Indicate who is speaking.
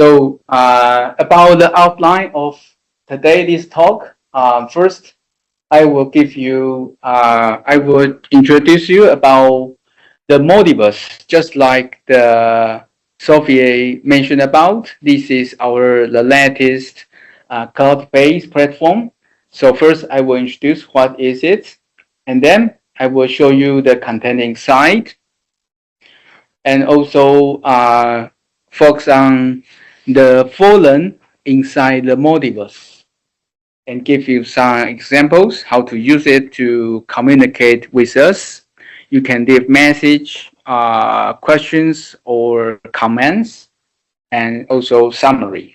Speaker 1: About the outline of today's talk, first I will give you, I would introduce you about the Modibus, just like the Sophie mentioned about. This is the latest cloud-based platform. So first I will introduce what is it, and then I will show you the content inside, and also focus on the forum inside the Modibus, and give you some examples how to use it to communicate with us. You can leave message, questions or comments, and also summary.